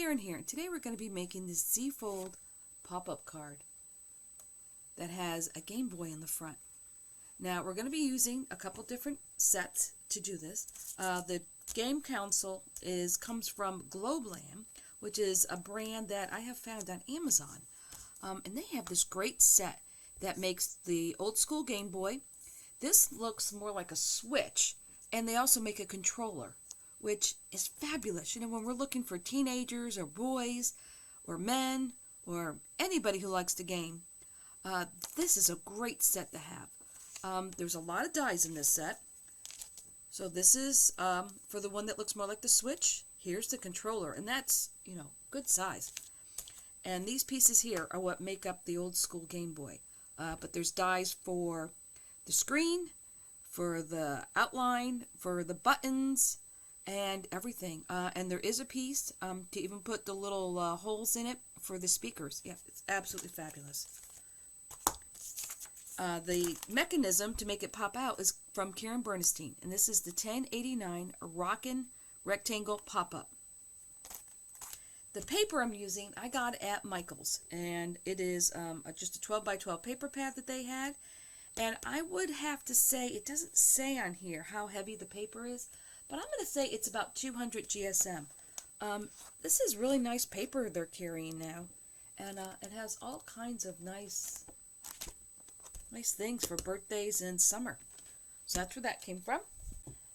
Karen here, and today we're going to be making this Z-Fold pop-up card that has a Game Boy in the front. Now we're going to be using a couple different sets to do this. The game console comes from Globland, which is a brand that I have found on Amazon. And they have this great set that makes the old school Game Boy. This looks more like a Switch, and they also make a controller, which is fabulous. You know, when we're looking for teenagers or boys or men or anybody who likes to game, this is a great set to have. There's a lot of dies in this set. So this is for the one that looks more like the Switch. Here's the controller, and that's, you know, good size. And these pieces here are what make up the old school Game Boy. But there's dies for the screen, for the outline, for the buttons, and everything. And there is a piece to even put the little holes in it for the speakers. Yeah, it's absolutely fabulous. The mechanism to make it pop out is from Karen Bernstein, and this is the 1089 Rockin' Rectangle Pop-Up. The paper I'm using, I got at Michael's, and it is just a 12 by 12 paper pad that they had. And I would have to say, it doesn't say on here how heavy the paper is, but I'm going to say it's about 200 GSM. This is really nice paper they're carrying now, and it has all kinds of nice things for birthdays and summer. So that's where that came from.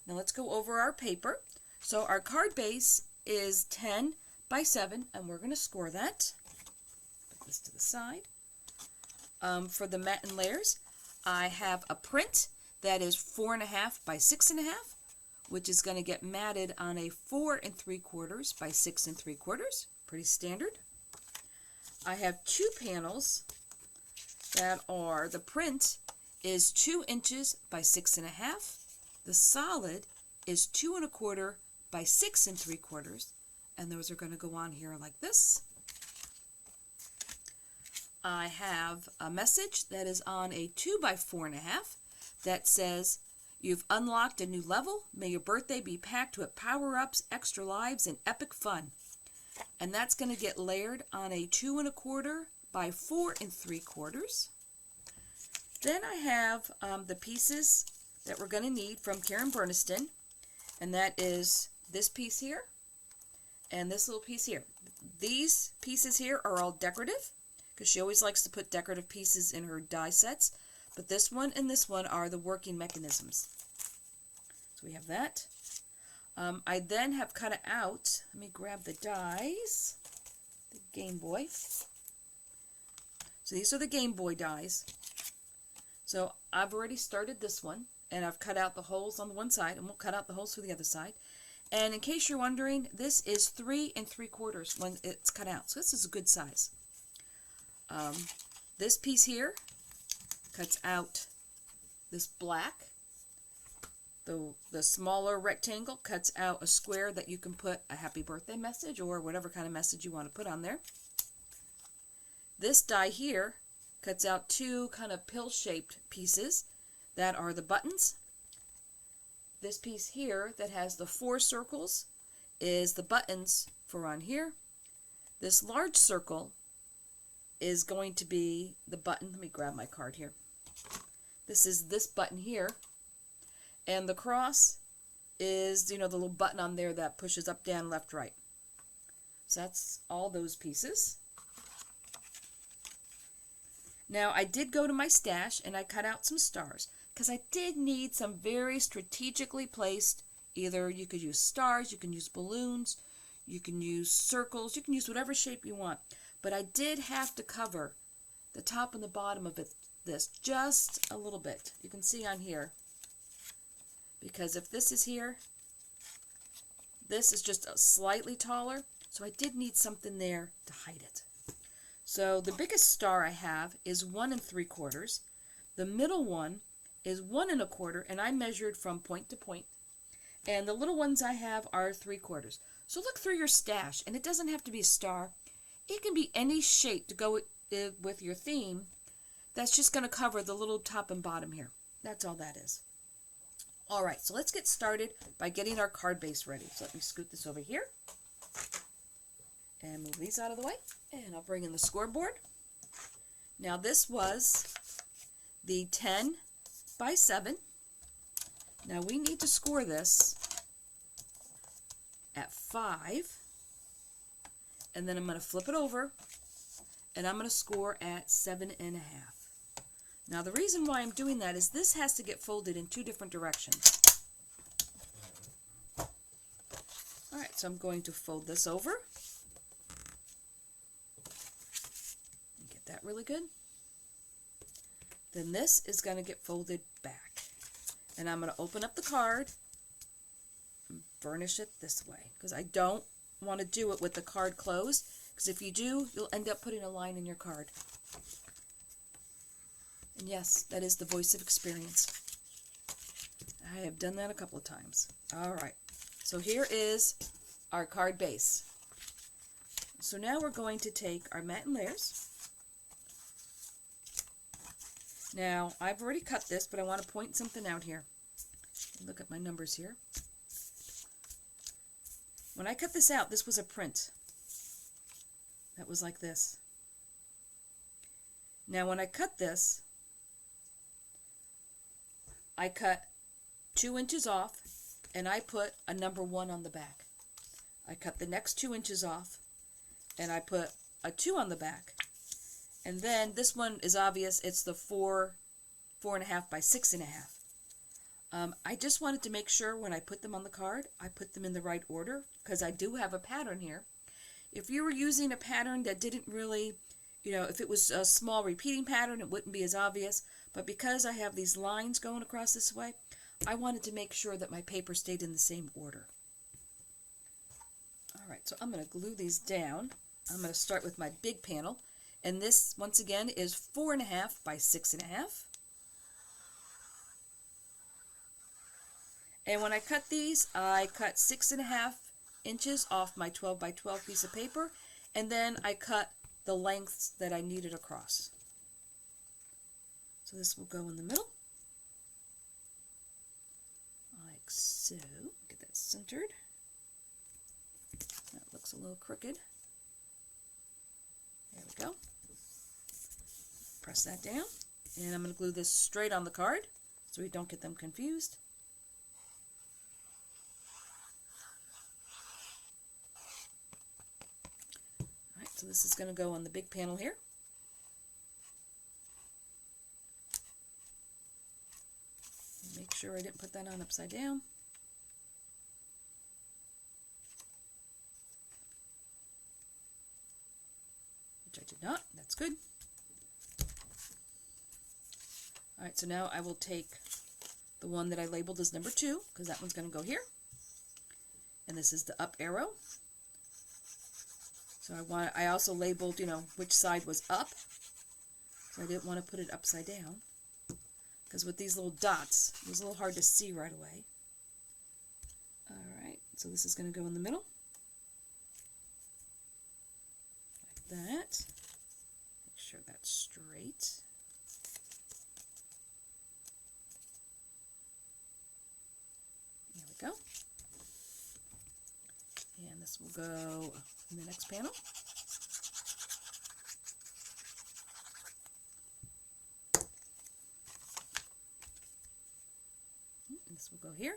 Now let's go over our paper. So our card base is 10 by 7, and we're going to score that. Put this to the side. For the mat and layers, I have a print that is 4.5 by 6.5, which is going to get matted on a 4 3/4 by 6 3/4. Pretty standard. I have 2 panels that are, the print is 2 inches by 6.5. The solid is 2 1/4 by 6 3/4, and those are going to go on here like this. I have a message that is on a 2 by 4.5 that says, "You've unlocked a new level. May your birthday be packed with power-ups, extra lives, and epic fun." And that's going to get layered on a 2 1/4 by 4 3/4. Then I have the pieces that we're going to need from Karen Bernstein, and that is this piece here and this little piece here. These pieces here are all decorative, because she always likes to put decorative pieces in her die sets. But this one and this one are the working mechanisms. So we have that. I then have cut out, let me grab the dies, the Game Boy. So these are the Game Boy dies. So I've already started this one, and I've cut out the holes on the one side, and we'll cut out the holes for the other side. And in case you're wondering, this is 3 3/4 when it's cut out. So this is a good size. This piece here cuts out this black. The smaller rectangle cuts out a square that you can put a happy birthday message or whatever kind of message you want to put on there. This die here cuts out 2 kind of pill-shaped pieces that are the buttons. This piece here that has the 4 circles is the buttons for on here. This large circle is going to be the button. Let me grab my card here. This is this button here. And the cross is, you know, the little button on there that pushes up, down, left, right. So that's all those pieces. Now I did go to my stash and I cut out some stars, because I did need some very strategically placed, either you could use stars, you can use balloons, you can use circles, you can use whatever shape you want. But I did have to cover the top and the bottom of this just a little bit. You can see on here. Because if this is here, this is just slightly taller. So I did need something there to hide it. So the biggest star I have is 1 3/4. The middle one is 1 1/4, and I measured from point to point. And the little ones I have are 3/4. So look through your stash, and it doesn't have to be a star. It can be any shape to go with your theme. That's just going to cover the little top and bottom here. That's all that is. All right, so let's get started by getting our card base ready. So let me scoot this over here. And move these out of the way. And I'll bring in the scoreboard. Now this was the 10 by 7. Now we need to score this at 5. And then I'm going to flip it over. And I'm going to score at 7.5. Now the reason why I'm doing that is this has to get folded in 2 different directions. Alright, so I'm going to fold this over. Get that really good. Then this is going to get folded back. And I'm going to open up the card and burnish it this way. Because I don't want to do it with the card closed. Because if you do, you'll end up putting a line in your card. And yes, that is the voice of experience. I have done that a couple of times. Alright, so here is our card base. So now we're going to take our matte and layers. Now, I've already cut this, but I want to point something out here. Look at my numbers here. When I cut this out, this was a print. That was like this. Now, when I cut this, I cut 2 inches off, and I put a number 1 on the back. I cut the next 2 inches off, and I put a 2 on the back. And then this one is obvious. It's the 4.5 by 6.5. I just wanted to make sure when I put them on the card, I put them in the right order, because I do have a pattern here. If you were using a pattern that didn't really, if it was a small repeating pattern, it wouldn't be as obvious. But because I have these lines going across this way, I wanted to make sure that my paper stayed in the same order. Alright, so I'm going to glue these down. I'm going to start with my big panel. And this, once again, is 4.5 by 6.5. And when I cut these, I cut 6.5 inches off my 12 by 12 piece of paper. And then I cut the lengths that I needed across. So this will go in the middle. Like so. Get that centered. That looks a little crooked. There we go. Press that down. And I'm going to glue this straight on the card so we don't get them confused. Alright, so this is going to go on the big panel here. Make sure I didn't put that on upside down. Which I did not. That's good. Alright, so now I will take the one that I labeled as number 2, because that one's going to go here. And this is the up arrow. So I also labeled, which side was up. So I didn't want to put it upside down. Because with these little dots, it was a little hard to see right away. Alright, so this is going to go in the middle. Like that. Make sure that's straight. There we go. And this will go in the next panel. This will go here.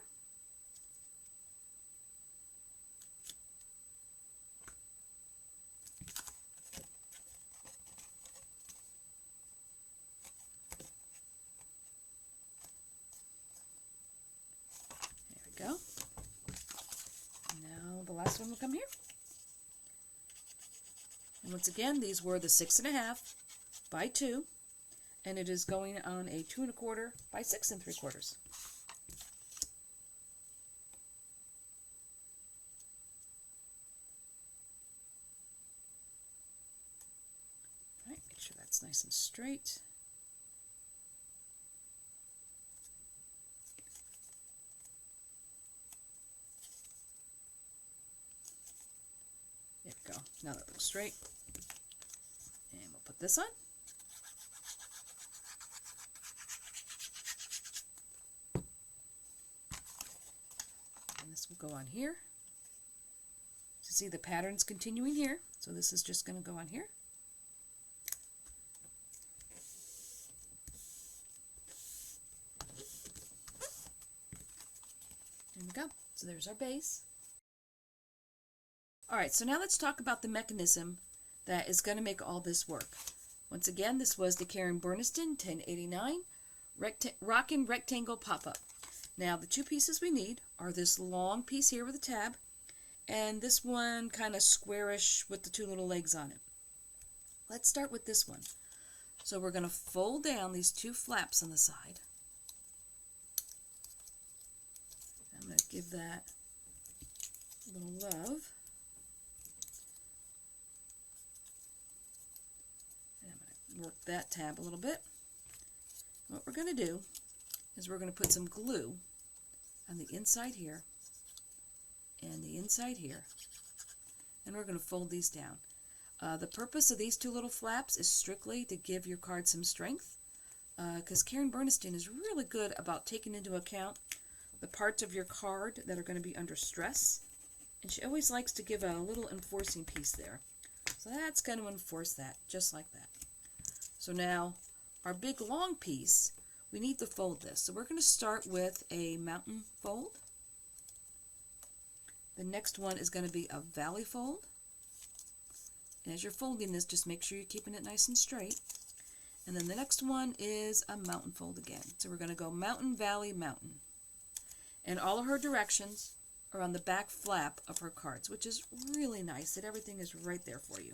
There we go. Now the last one will come here. And once again, these were the 6.5 by 2, and it is going on a 2.25 by 6 3/4. Make sure that's nice and straight. There we go. Now that looks straight. And we'll put this on. And this will go on here. So see the patterns continuing here. So this is just going to go on here. There we go. So there's our base. Alright, so now let's talk about the mechanism that is going to make all this work. Once again, this was the Karen Berniston 1089 Rockin' Rectangle Pop-Up. Now the two pieces we need are this long piece here with a tab and this one kind of squarish with the two little legs on it. Let's start with this one. So we're going to fold down these two flaps on the side. I'm going to give that a little love. And I'm going to work that tab a little bit. What we're going to do is we're going to put some glue on the inside here and the inside here, and we're going to fold these down. The purpose of these two little flaps is strictly to give your card some strength, because Karen Berniston is really good about taking into account the parts of your card that are going to be under stress, and she always likes to give a little enforcing piece there. So that's going to enforce that, just like that. So now, our big long piece, we need to fold this. So we're going to start with a mountain fold. The next one is going to be a valley fold. And as you're folding this, just make sure you're keeping it nice and straight. And then the next one is a mountain fold again. So we're going to go mountain, valley, mountain. And all of her directions are on the back flap of her cards, which is really nice that everything is right there for you.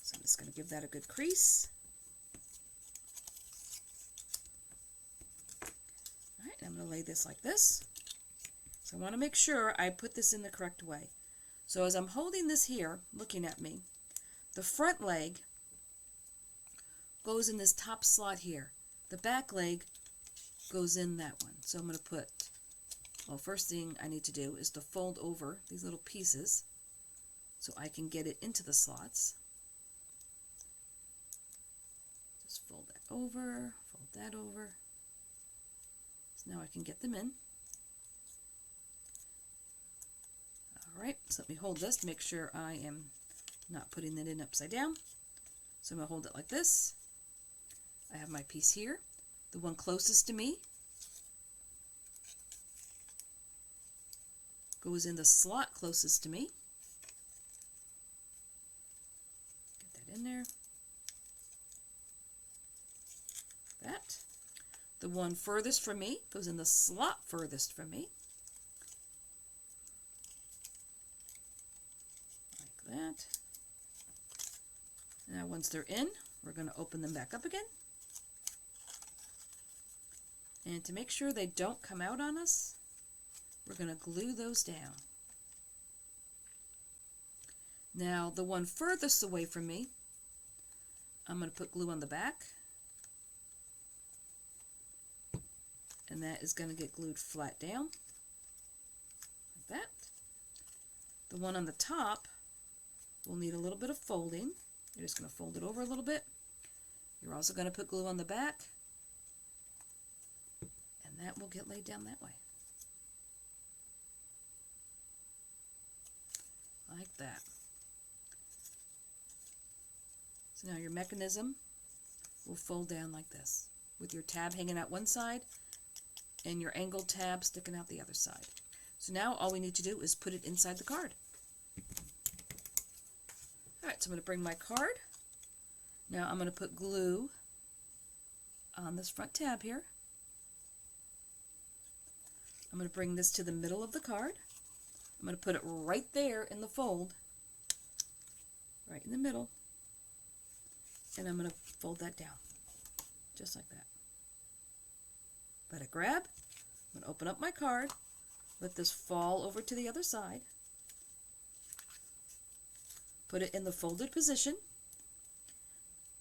So I'm just going to give that a good crease. All right, I'm going to lay this like this. So I want to make sure I put this in the correct way. So as I'm holding this here, looking at me, the front leg goes in this top slot here. The back leg goes in that one. So I'm going to put, well, first thing I need to do is to fold over these little pieces so I can get it into the slots. Just fold that over, fold that over. So now I can get them in. Alright, so let me hold this to make sure I am not putting it in upside down. So I'm going to hold it like this. I have my piece here. The one closest to me goes in the slot closest to me. Get that in there. That. The one furthest from me goes in the slot furthest from me. That. Now once they're in, we're going to open them back up again. And to make sure they don't come out on us, we're going to glue those down. Now the one furthest away from me, I'm going to put glue on the back. And that is going to get glued flat down. Like that. The one on the top, we'll need a little bit of folding. You're just going to fold it over a little bit. You're also going to put glue on the back. And that will get laid down that way. Like that. So now your mechanism will fold down like this, with your tab hanging out one side and your angled tab sticking out the other side. So now all we need to do is put it inside the card. Alright, so I'm going to bring my card. Now I'm going to put glue on this front tab here. I'm going to bring this to the middle of the card. I'm going to put it right there in the fold, right in the middle, and I'm going to fold that down, just like that. Let it grab. I'm going to open up my card, let this fall over to the other side. Put it in the folded position.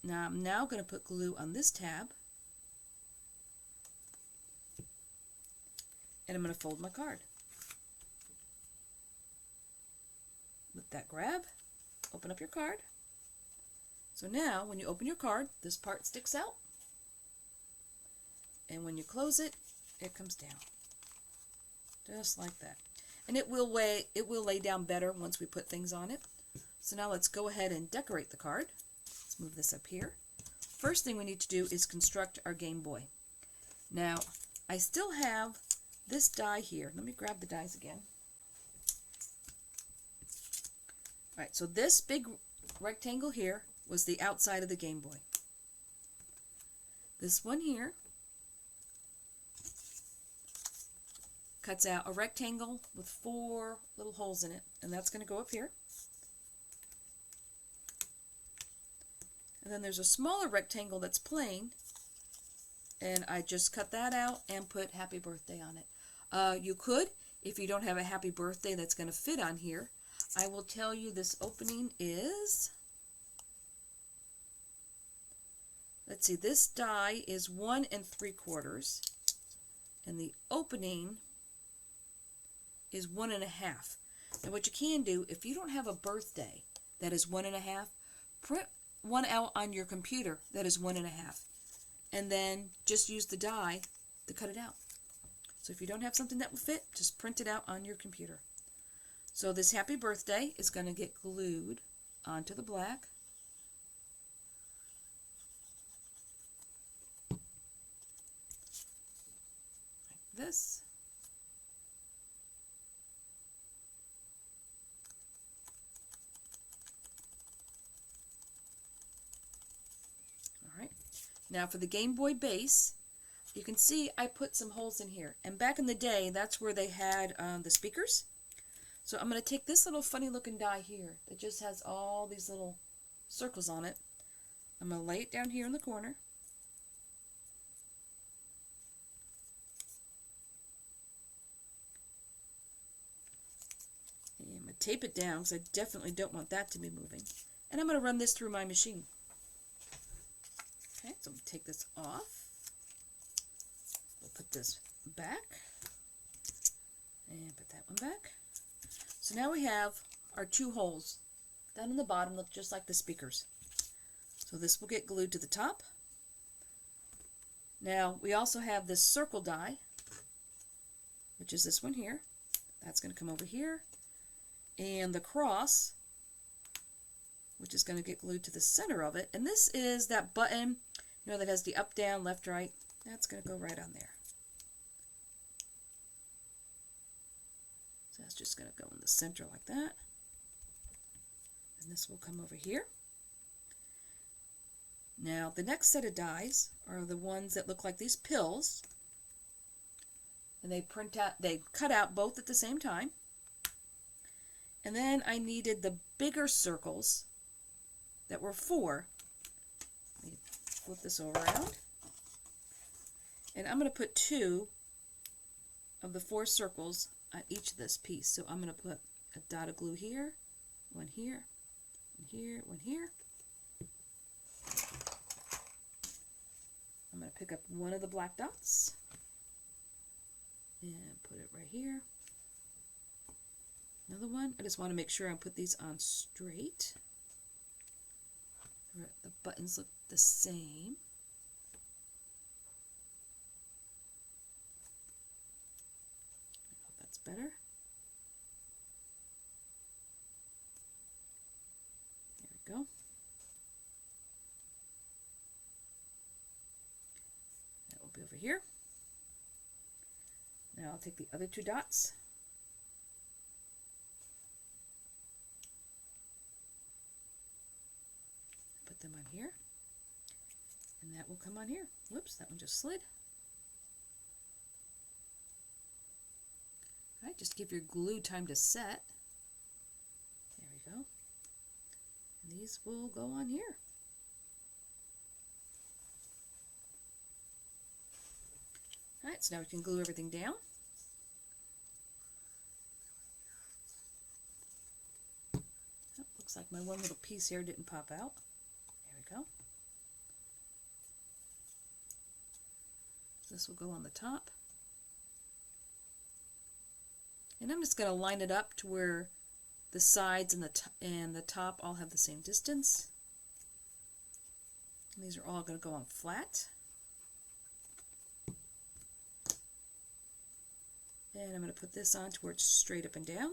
Now I'm going to put glue on this tab. And I'm going to fold my card. Let that grab. Open up your card. So now when you open your card, this part sticks out. And when you close it, it comes down. Just like that. And it will lay down better once we put things on it. So now let's go ahead and decorate the card. Let's move this up here. First thing we need to do is construct our Game Boy. Now, I still have this die here. Let me grab the dies again. Alright, so this big rectangle here was the outside of the Game Boy. This one here cuts out a rectangle with 4 little holes in it, and that's going to go up here. And then there's a smaller rectangle that's plain, and I just cut that out and put happy birthday on it. You could, if you don't have a happy birthday that's going to fit on here, I will tell you this opening is, let's see, this die is 1 3/4, and the opening is 1 1/2. Now what you can do, if you don't have a birthday that is 1 1/2, print one out on your computer that is 1 1/2, and then just use the die to cut it out. So if you don't have something that will fit, just print it out on your computer. So this happy birthday is going to get glued onto the black. Like this. Alright, now for the Game Boy base, you can see I put some holes in here. And back in the day, that's where they had the speakers. So I'm going to take this little funny looking die here that just has all these little circles on it. I'm going to lay it down here in the corner. And I'm going to tape it down because I definitely don't want that to be moving. And I'm going to run this through my machine. Okay, so I'm going to take this off. We'll put this back. And put that one back. So now we have our 2 holes. Down in the bottom look just like the speakers. So this will get glued to the top. Now we also have this circle die, which is this one here. That's going to come over here. And the cross, which is going to get glued to the center of it. And this is that button, you know, that has the up, down, left, right. That's going to go right on there. So that's just going to go in the center like that. And this will come over here. Now the next set of dies are the ones that look like these pills. And they cut out both at the same time. And then I needed the bigger circles that were 4. Let me flip this over around. And I'm going to put 2 of the 4 circles on each of this piece. So I'm going to put a dot of glue here, one here, one here, one here. I'm going to pick up one of the black dots and put it right here. Another one. I just want to make sure I put these on straight. The buttons look the same. I hope that's better. There we go. That will be over here. Now I'll take the other 2 dots. Put them on here. And that will come on here. Whoops, that one just slid. Alright, just give your glue time to set. There we go. And these will go on here. Alright, so now we can glue everything down. Oh, looks like my one little piece here didn't pop out. There we go. This will go on the top. And I'm just going to line it up to where the sides and the top all have the same distance. And these are all going to go on flat. And I'm going to put this on to where it's straight up and down.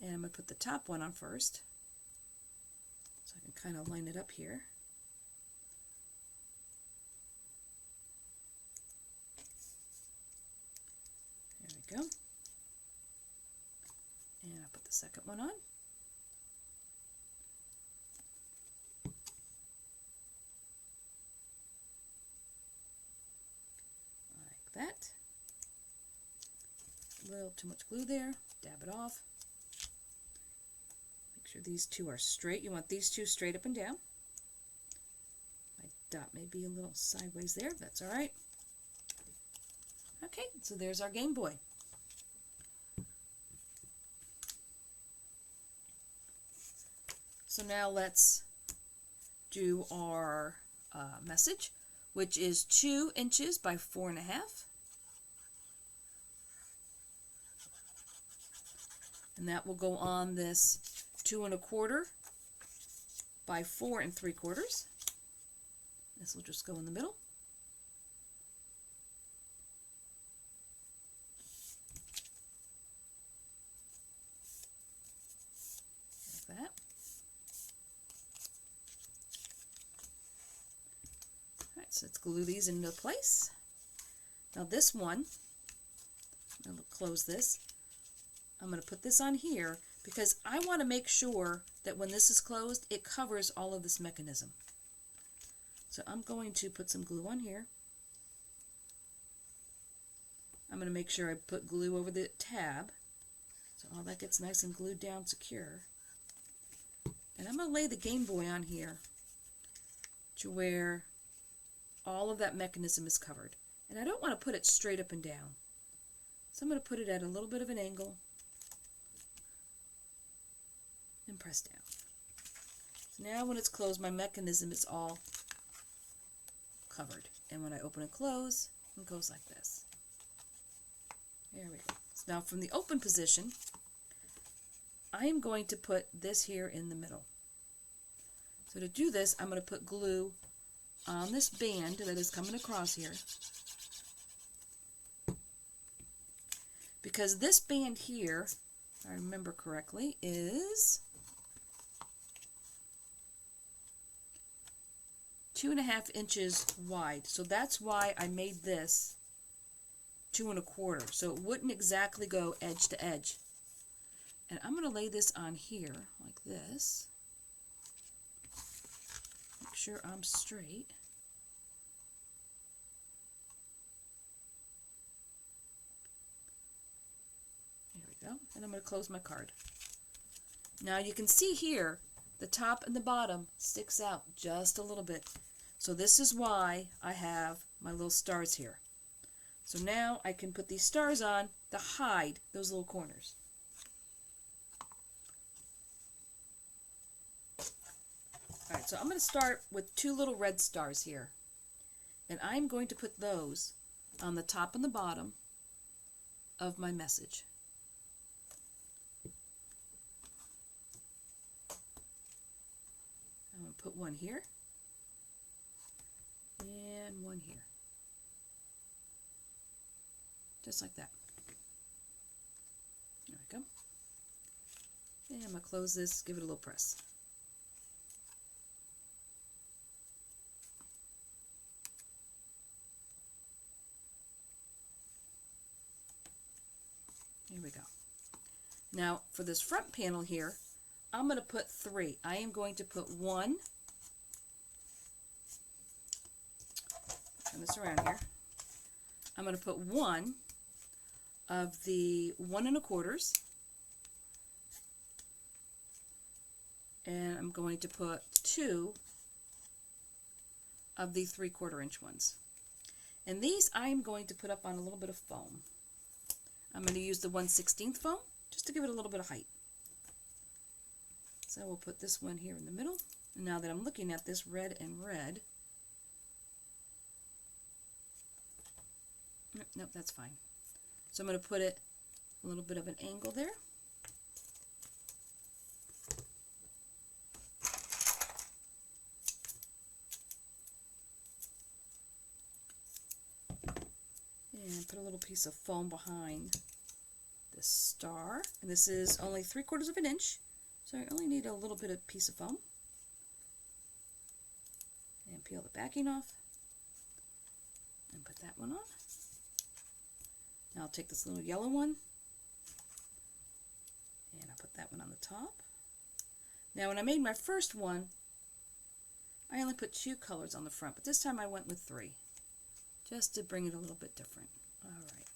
And I'm going to put the top one on first, so I can kind of line it up here. There we go. And I'll put the second one on. Like that. A little too much glue there. Dab it off. Make sure these two are straight. You want these two straight up and down. My dot may be a little sideways there, but that's all right. Okay, so there's our Game Boy. So now let's do our message, which is 2 inches by 4.5. And that will go on this 2 1/4 by 4 3/4. This will just go in the middle. Like that. Alright, so let's glue these into place. Now this one, I'm going to close this. I'm going to put this on here because I want to make sure that when this is closed, it covers all of this mechanism. So I'm going to put some glue on here. I'm going to make sure I put glue over the tab so all that gets nice and glued down secure. And I'm going to lay the Game Boy on here to where all of that mechanism is covered. And I don't want to put it straight up and down. So I'm going to put it at a little bit of an angle and press down. So now when it's closed, my mechanism is all covered. And when I open and close, it goes like this. There we go. So now from the open position, I am going to put this here in the middle. So to do this, I'm going to put glue on this band that is coming across here. Because this band here, if I remember correctly, is 2.5 inches wide. So that's why I made this 2 1/4. So it wouldn't exactly go edge to edge. And I'm going to lay this on here like this. Make sure I'm straight. There we go. And I'm going to close my card. Now you can see here, the top and the bottom sticks out just a little bit. So this is why I have my little stars here. So now I can put these stars on to hide those little corners. Alright, so I'm going to start with 2 little red stars here. And I'm going to put those on the top and the bottom of my message. I'm going to put one here and one here. Just like that. There we go. And I'm going to close this, give it a little press. Here we go. Now for this front panel here, I'm going to put 3. I am going to put 1. Turn this around here. I'm going to put 1 of the 1 1/4, and I'm going to put 2 of the 3/4 inch ones. And these I am going to put up on a little bit of foam. I'm going to use the 1/16 foam just to give it a little bit of height. So we'll put this one here in the middle. And now that I'm looking at this red and red, nope, that's fine. So I'm going to put it a little bit of an angle there. And put a little piece of foam behind this star, and this is only 3/4 of an inch, so I only need a little bit of piece of foam. And peel the backing off and put that one on. Now I'll take this little yellow one and I'll put that one on the top. Now when I made my first one, I only put 2 colors on the front, but this time I went with 3, just to bring it a little bit different. Alright,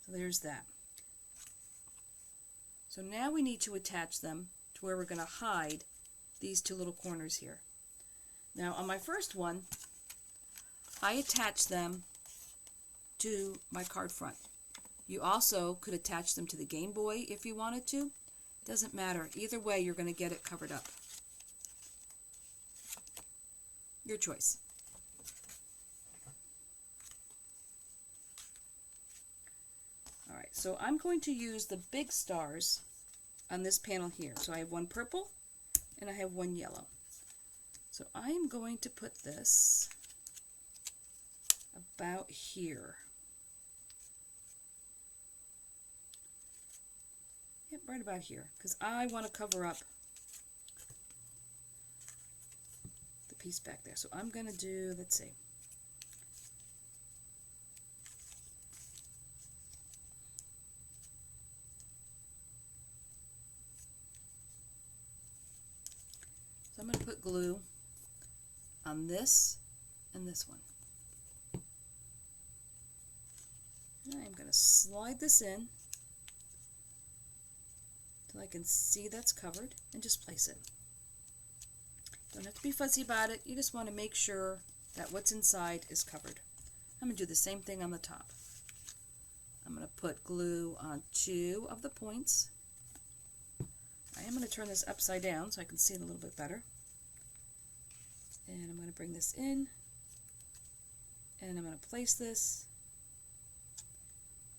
so there's that. So now we need to attach them to where we're going to hide these 2 little corners here. Now on my first one, I attached them to my card front. You also could attach them to the Game Boy if you wanted to. Doesn't matter. Either way, you're going to get it covered up. Your choice. Alright, so I'm going to use the big stars on this panel here. So I have one purple and I have one yellow. So I'm going to put this about here. Yep, right about here, because I want to cover up the piece back there. So I'm going to do, let's see. So I'm going to put glue on this and this one. And I'm going to slide this in till I can see that's covered and just place it. Don't have to be fussy about it. You just want to make sure that what's inside is covered. I'm going to do the same thing on the top. I'm going to put glue on 2 of the points. I am going to turn this upside down so I can see it a little bit better. And I'm going to bring this in, and I'm going to place this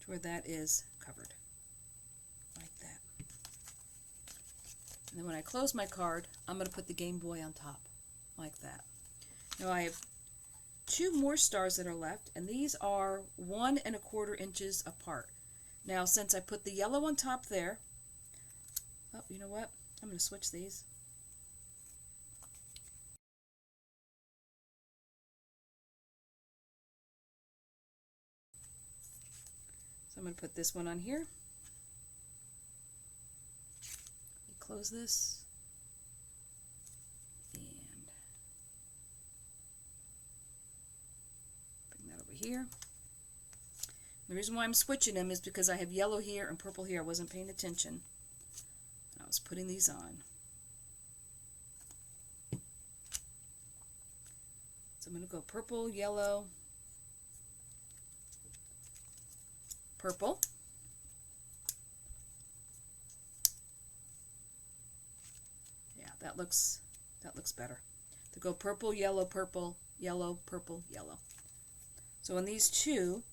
to where that is covered, like that. And then when I close my card, I'm going to put the Game Boy on top, like that. Now I have 2 more stars that are left, and these are 1 1/4 inches apart. Now since I put the yellow on top there, oh, you know what? I'm going to switch these. So I'm going to put this one on here. Close this. And bring that over here. The reason why I'm switching them is because I have yellow here and purple here. I wasn't paying attention. I was putting these on. So I'm going to go purple, yellow, purple. Yeah, that looks better. To go purple, yellow, purple, yellow, purple, yellow. So on these 2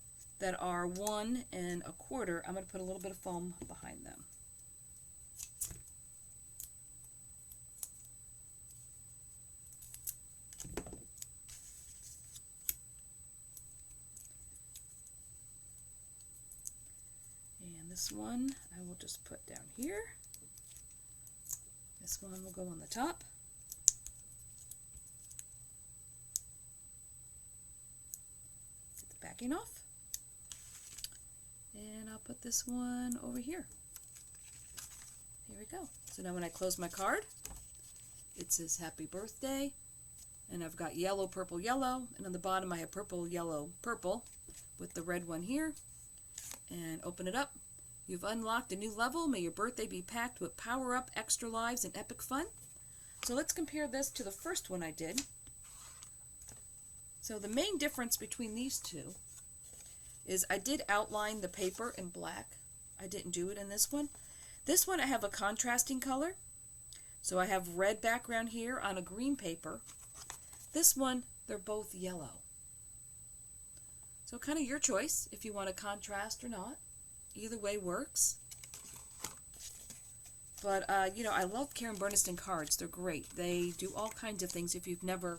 that are 1 1/4, I'm going to put a little bit of foam behind them. And this one I will just put down here. This one will go on the top. Get the backing off. And I'll put this one over here. Here we go. So now when I close my card, it says happy birthday. And I've got yellow, purple, yellow. And on the bottom I have purple, yellow, purple with the red one here. And open it up. You've unlocked a new level. May your birthday be packed with power-up, extra lives, and epic fun. So let's compare this to the first one I did. So the main difference between these 2 is I did outline the paper in black. I didn't do it in this one. This one I have a contrasting color. So I have red background here on a green paper. This one, they're both yellow. So kind of your choice if you want to contrast or not. Either way works. But, you know, I love Karen Bernstein cards. They're great. They do all kinds of things. If you've never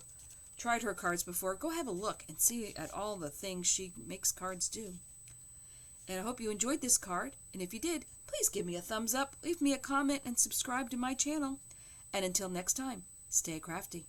tried her cards before, go have a look and see at all the things she makes cards do. And I hope you enjoyed this card. And if you did, please give me a thumbs up, leave me a comment, and subscribe to my channel. And until next time, stay crafty.